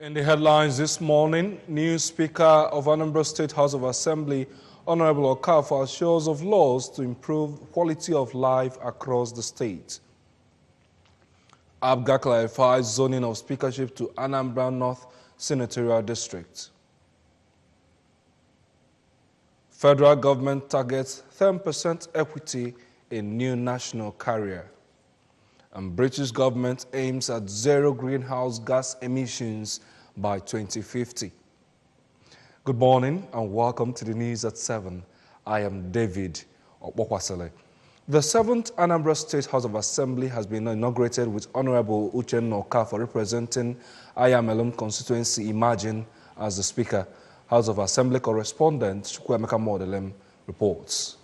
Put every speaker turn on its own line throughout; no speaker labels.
In the headlines this morning, new Speaker of Anambra State House of Assembly, Honorable Okafor, assures of laws to improve quality of life across the state. ABGA clarifies zoning of speakership to Anambra North Senatorial District. Federal government targets 10% equity in new national carrier. And British government aims at zero greenhouse gas emissions by 2050. Good morning and welcome to the news at 7. I am David Okpokwasele. The 7th Anambra State House of Assembly has been inaugurated with Honorable Uchenna Okafor representing Ayamelum constituency Imagine as the Speaker. House of Assembly correspondent Chukwuemeka Modelem reports.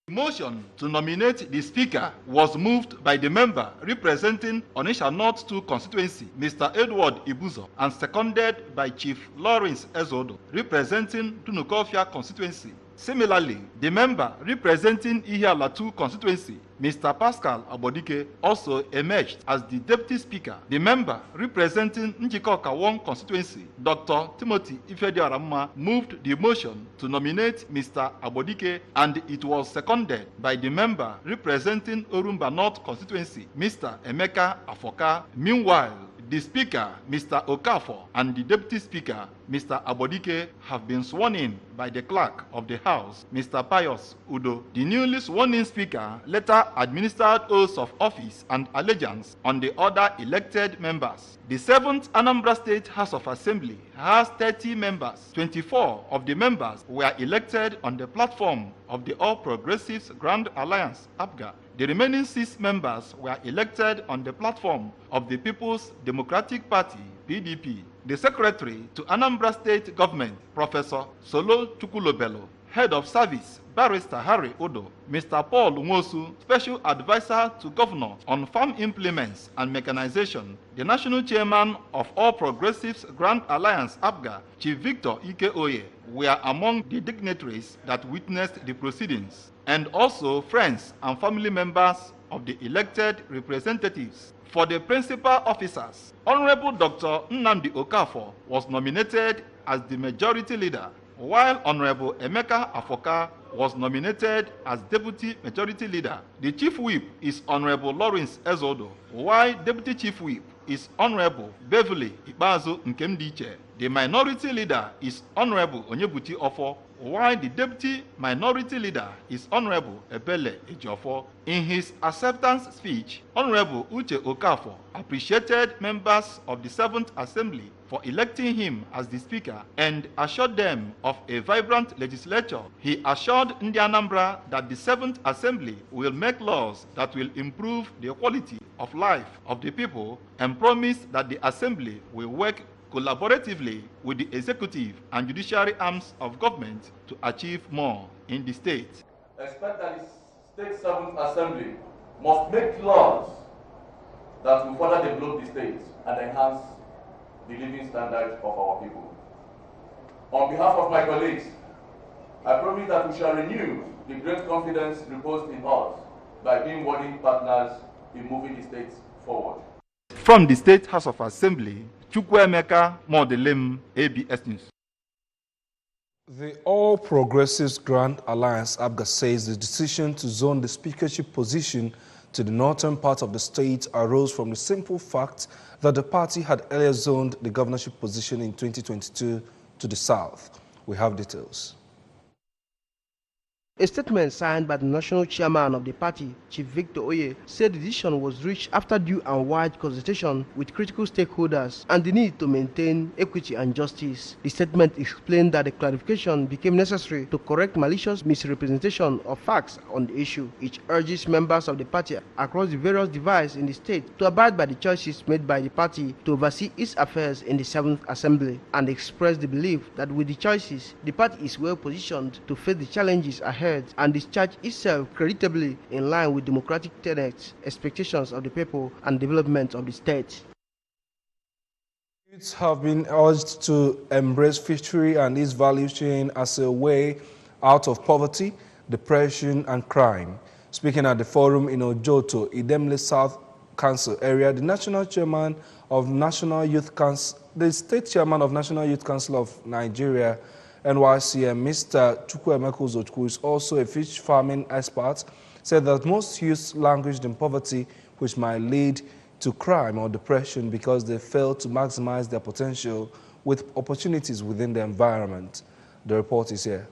The motion to nominate the Speaker was moved by the member representing Onitsha North 2 constituency, Mr. Edward Ibuzo, and seconded by Chief Lawrence Ezodo, representing Tunukofia constituency. Similarly, the member representing Ihiala 2 constituency, Mr. Pascal Abodike, also emerged as the Deputy Speaker. The member representing Njikoka 1 constituency, Dr. Timothy Ifediaramma, moved the motion to nominate Mr. Abodike, and it was seconded by the member representing Orumba North constituency, Mr. Emeka Afoka. Meanwhile, the Speaker, Mr. Okafor, and the Deputy Speaker, Mr. Abodike, have been sworn in by the Clerk of the House, Mr. Pius Udo. The newly sworn-in Speaker later administered oaths of office and allegiance on the other elected members. The 7th Anambra State House of Assembly has 30 members. 24 of the members were elected on the platform of the All Progressives Grand Alliance, ABGA. The remaining 6 members were elected on the platform of the People's Democratic Party, PDP. The Secretary to Anambra State Government, Professor Solo Chukwulobelo, Head of Service, Barrister Harry Odo, Mr. Paul Nwosu, Special Advisor to Governor on Farm Implements and Mechanization, the National Chairman of All Progressives Grand Alliance, ABGA, Chief Victor Ike Oye, were among the dignitaries that witnessed the proceedings, and also friends and family members of the elected representatives. For the principal officers, Honorable Dr. Nnamdi Okafor was nominated as the majority leader, while Honorable Emeka Afoka was nominated as Deputy Majority Leader. The Chief Whip is Honorable Lawrence Ezodo, while Deputy Chief Whip is Honorable Beverly Ikpeazu Nkemdiche. The Minority Leader is Honorable Onyebuchi Ofo, while the Deputy Minority Leader is Honorable Ebele Ejiofor. In his acceptance speech, Honorable Uche Okafor appreciated members of the 7th Assembly for electing him as the Speaker and assured them of a vibrant legislature. He assured Ndi Anambra that the 7th Assembly will make laws that will improve the quality of life of the people and promised that the Assembly will work collaboratively with the executive and judiciary arms of government to achieve more in the state.
Expect that the State 7th Assembly must make laws that will further develop the state and enhance the living standard of our people. On behalf of my colleagues, I promise that we shall renew the great confidence reposed in us by being worthy partners in moving the state forward.
From the State House of Assembly, Chukwuemeka Modelem, ABS News.
The All Progressives Grand Alliance, ABGA, says the decision to zone the speakership position to the northern part of the state arose from the simple fact that the party had earlier zoned the governorship position in 2022 to the south. We have details.
A statement signed by the national chairman of the party, Chief Victor Oye, said the decision was reached after due and wide consultation with critical stakeholders and the need to maintain equity and justice. The statement explained that the clarification became necessary to correct malicious misrepresentation of facts on the issue. It urges members of the party across the various divides in the state to abide by the choices made by the party to oversee its affairs in the 7th Assembly and express the belief that with the choices, the party is well positioned to face the challenges ahead and discharge itself creditably in line with democratic tenets, expectations of the people, and development of the state.
Youths have been urged to embrace fishery and its value chain as a way out of poverty, depression, and crime. Speaking at the forum in Ojoto, Idemili South Council area, the national chairman of National Youth Council, the state chairman of National Youth Council of Nigeria, NYCM, Mr. Chukwuemeka Uzochukwu, is also a fish farming expert, said that most youths languished in poverty, which might lead to crime or depression because they fail to maximize their potential with opportunities within the environment. The report is here.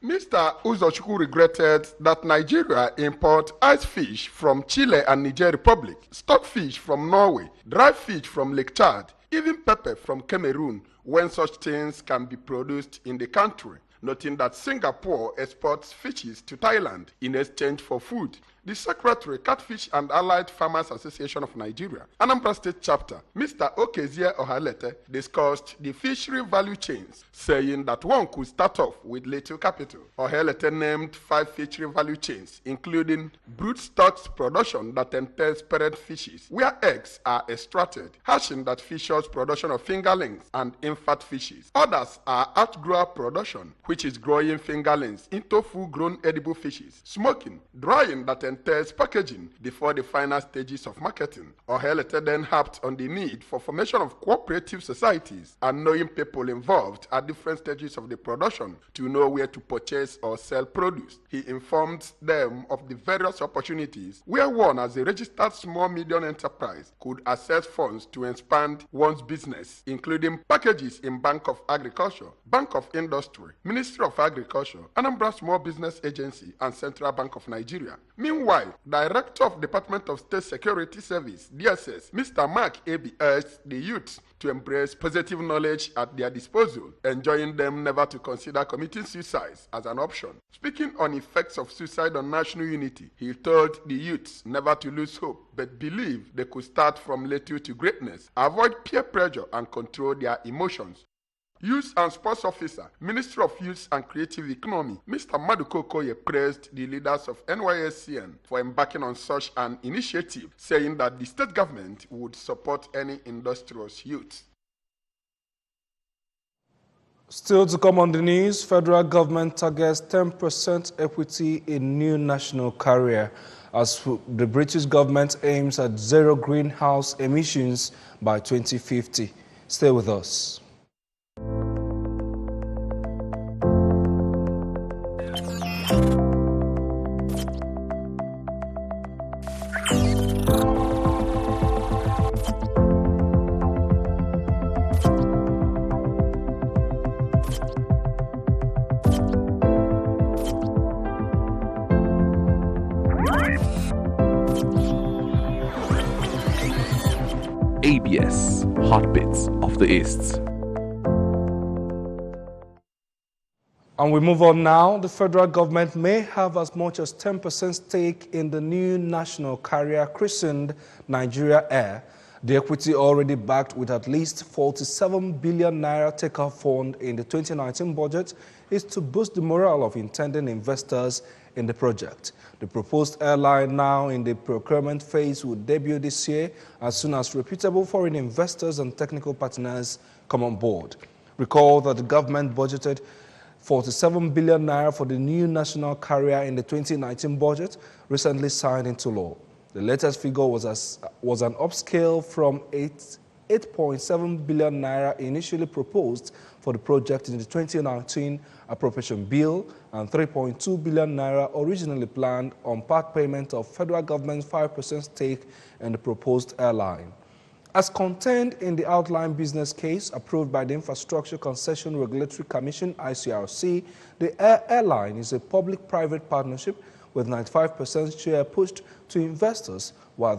Mr. Uzochukwu regretted that Nigeria import ice fish from Chile and Niger Republic, stockfish from Norway, dry fish from Lake Chad, even pepper from Cameroon, when such things can be produced in the country, noting that Singapore exports fishes to Thailand in exchange for food. The Secretary, Catfish and Allied Farmers Association of Nigeria, Anambra State Chapter, Mr. Okezie Ohalete, discussed the fishery value chains, saying that one could start off with little capital. Ohalete named 5 fishery value chains, including broodstocks production that entails parent fishes, where eggs are extracted, hatching that features production of fingerlings and infant fishes. Others are outgrower production, which is growing fingerlings into full-grown edible fishes, smoking, drying that entails packaging before the final stages of marketing. Ohelete then harped on the need for formation of cooperative societies and knowing people involved at different stages of the production to know where to purchase or sell produce. He informed them of the various opportunities where one as a registered small-medium enterprise could access funds to expand one's business, including packages in Bank of Agriculture, Bank of Industry, Ministry of Agriculture, Anambra Small Business Agency, and Central Bank of Nigeria. Meanwhile, Director of Department of State Security Service, DSS, Mr. Mark A.B. urged the youths to embrace positive knowledge at their disposal, enjoining them never to consider committing suicide as an option. Speaking on effects of suicide on national unity, he told the youths never to lose hope, but believe they could start from little to greatness, avoid peer pressure, and control their emotions. Youth and Sports Officer, Ministry of Youth and Creative Economy, Mr. Maduko Okoye praised the leaders of NYSCN for embarking on such an initiative, saying that the state government would support any industrious youth.
Still to come on the news, federal government targets 10% equity in new national carrier as the British government aims at zero greenhouse emissions by 2050. Stay with us.
ABS, Heartbeats of the East.
And we move on now. The federal government may have as much as 10% stake in the new national carrier christened Nigeria Air. The equity, already backed with at least 47 billion naira takeoff fund in the 2019 budget, is to boost the morale of intending investors in the project. The proposed airline, now in the procurement phase, will debut this year as soon as reputable foreign investors and technical partners come on board. Recall that the government budgeted 47 billion naira for the new national carrier in the 2019 budget, recently signed into law. The latest figure was an upscale from 8.7 billion naira initially proposed for the project in the 2019 appropriation bill and 3.2 billion naira originally planned on part payment of federal government's 5% stake in the proposed airline. As contained in the outline business case approved by the Infrastructure Concession Regulatory Commission, ICRC, the airline is a public-private partnership with 95% share pushed to investors, while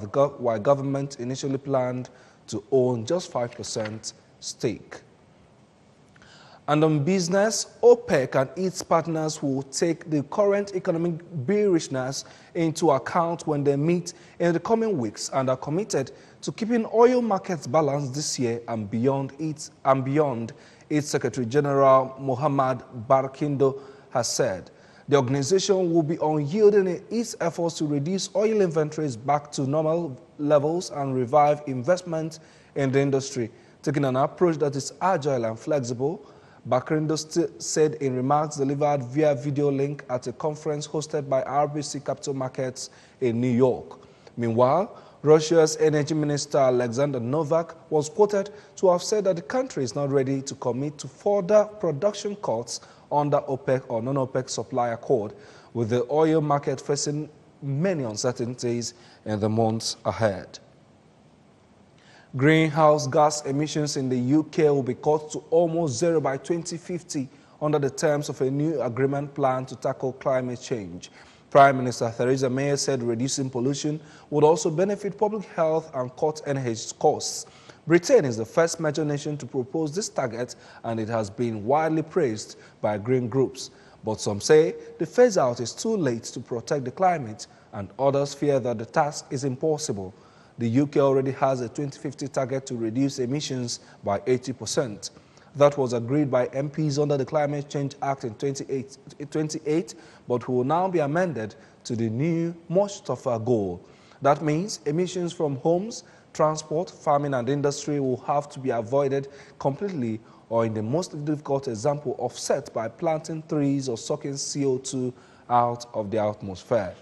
government initially planned to own just 5% stake. And on business, OPEC and its partners will take the current economic bearishness into account when they meet in the coming weeks and are committed to keeping oil markets balanced this year and beyond. Its Secretary General Mohammad Barkindo has said. The organization will be unyielding in its efforts to reduce oil inventories back to normal levels and revive investment in the industry, taking an approach that is agile and flexible Bakrindo said in remarks delivered via video link at a conference hosted by RBC Capital Markets in New York. Meanwhile, Russia's energy minister Alexander Novak was quoted to have said that the country is not ready to commit to further production cuts under OPEC or non-OPEC supply accord, with the oil market facing many uncertainties in the months ahead. Greenhouse gas emissions in the UK will be cut to almost zero by 2050 under the terms of a new agreement plan to tackle climate change. Prime Minister Theresa May said reducing pollution would also benefit public health and cut energy costs. Britain is the first major nation to propose this target, and it has been widely praised by green groups. But some say the phase-out is too late to protect the climate, and others fear that the task is impossible. The UK already has a 2050 target to reduce emissions by 80%. That was agreed by MPs under the Climate Change Act in 2008, but will now be amended to the new, much tougher goal. That means emissions from homes, transport, farming and industry will have to be avoided completely, or in the most difficult example, offset by planting trees or sucking CO2 out of the atmosphere.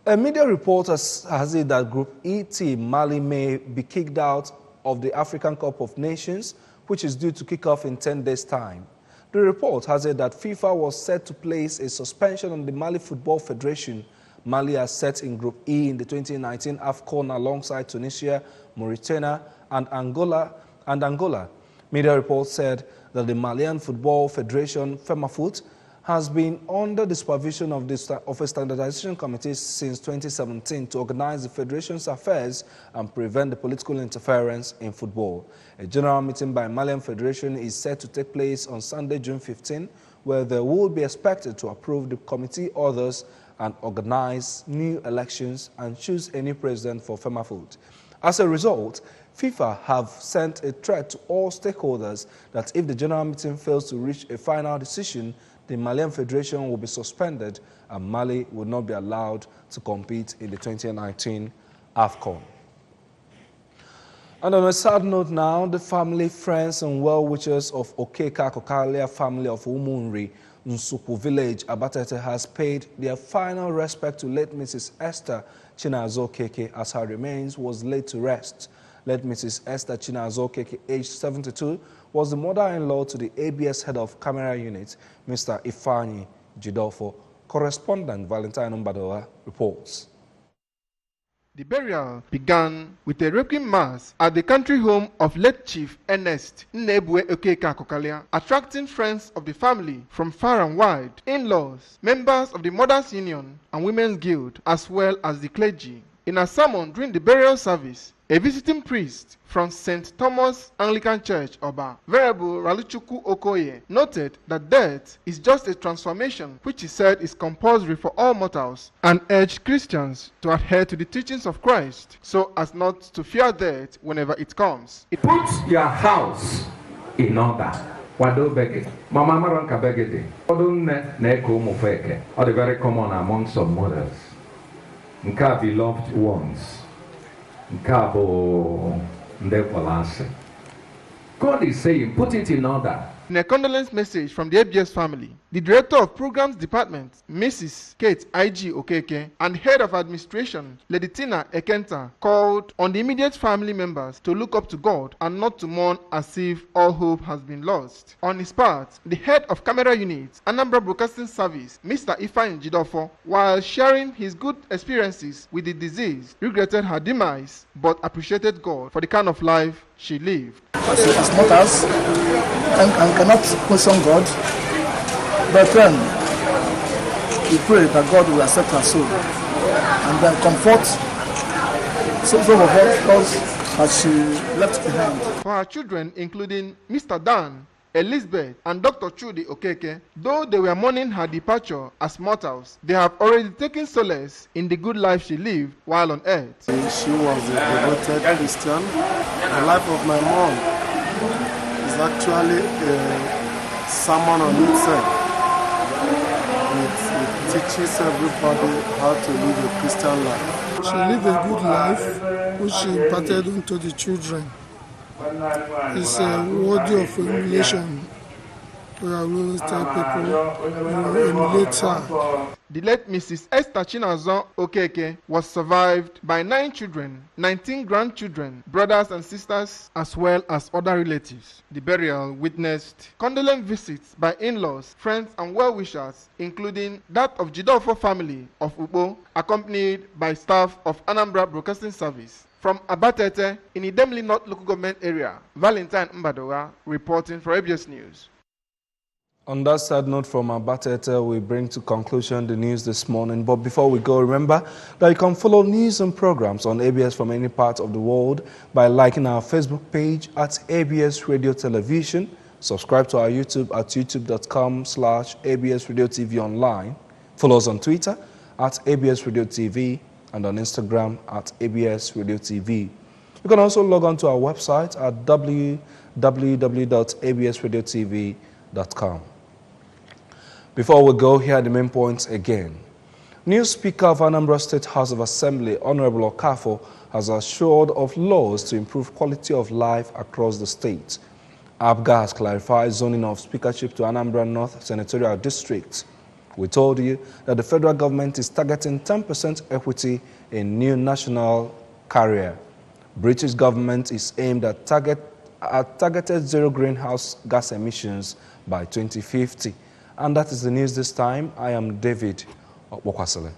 A media report has it that Group E team Mali may be kicked out of the African Cup of Nations, which is due to kick off in 10 days' time. The report has it that FIFA was set to place a suspension on the Mali Football Federation. Mali are set in Group E in the 2019 AFCON alongside Tunisia, Mauritania, and Angola. Media reports said that the Malian Football Federation, FEMAFOOT, has been under the supervision of a standardization committee since 2017 to organize the federation's affairs and prevent the political interference in football. A general meeting by Malian Federation is set to take place on Sunday, June 15, where they will be expected to approve the committee orders and organize new elections and choose a new president for FEMAFOOT. As a result, FIFA have sent a threat to all stakeholders that if the general meeting fails to reach a final decision, the Malian Federation will be suspended and Mali will not be allowed to compete in the 2019 AFCON. And on a sad note now, the family, friends and well-wishers of Okeka Kokalia family of Umunri, Nsupu village, Abatete, has paid their final respect to late Mrs. Esther Chinazo Keke as her remains was laid to rest. Late Mrs. Esther Chinazo Keke, aged 72, was the mother-in-law to the ABS head of camera unit, Mr. Ifani Jidolfo. Correspondent Valentine Mbadoa reports.
The burial began with a requiem mass at the country home of late Chief Ernest Nnebue Okeka Kokalia, attracting friends of the family from far and wide, in-laws, members of the Mothers Union and Women's Guild, as well as the clergy. In a sermon during the burial service, a visiting priest from St. Thomas Anglican Church, Oba, Venerable Raluchuku Okoye, noted that death is just a transformation which he said is compulsory for all mortals, and urged Christians to adhere to the teachings of Christ so as not to fear death whenever it comes.
Put your house in order. Wado bege, mama maranka begede. Odunne neko mufeke. Are very common among some mothers. Nka beloved ones. God is saying, put it in order.
In a condolence message from the ABS family, the Director of Programs Department, Mrs. Kate I.G. Okeke, and Head of Administration, Lady Tina Ekenta, called on the immediate family members to look up to God and not to mourn as if all hope has been lost. On his part, the Head of Camera Unit, Anambra Broadcasting Service, Mr. Ifeanyi Jidolfo, while sharing his good experiences with the deceased, regretted her demise but appreciated God for the kind of life she lived.
As mothers, and cannot question God, but then we pray that God will accept her soul and then comfort some of us as she left behind.
For her children, including Mr. Dan, Elizabeth, and Dr. Chudi Okeke, though they were mourning her departure as mortals, they have already taken solace in the good life she lived while on earth.
She was a devoted Christian. The life of my mom is actually a sermon on itself. It teaches everybody how to live a Christian life.
She lived a good life, which she imparted onto the children. It's worthy of emulation. We always tell people, emulate her.
The late Mrs. Esther Chinazon Okeke was survived by 9 children, 19 grandchildren, brothers and sisters, as well as other relatives. The burial witnessed condolence visits by in-laws, friends, and well-wishers, including that of Jidofo family of Ubo, accompanied by staff of Anambra Broadcasting Service. From Abatete in Idemli North Local Government Area, Valentine Mbadowa reporting for ABS News.
On that sad note from Abatete, we bring to conclusion the news this morning. But before we go, remember that you can follow news and programs on ABS from any part of the world by liking our Facebook page at ABS Radio Television. Subscribe to our YouTube at youtube.com/ABS Radio TV Online. Follow us on Twitter at ABS Radio TV and on Instagram at ABS Radio TV. You can also log on to our website at www.absradiotv.com. Before we go, here are the main points again. New Speaker of Anambra State House of Assembly, Honorable Okafo, has assured of laws to improve quality of life across the state. ABGA has clarified zoning of speakership to Anambra North Senatorial District. We told you that the federal government is targeting 10% equity in new national carrier. British government is aimed at targeted zero greenhouse gas emissions by 2050. And that is the news this time. I am David Okwasale.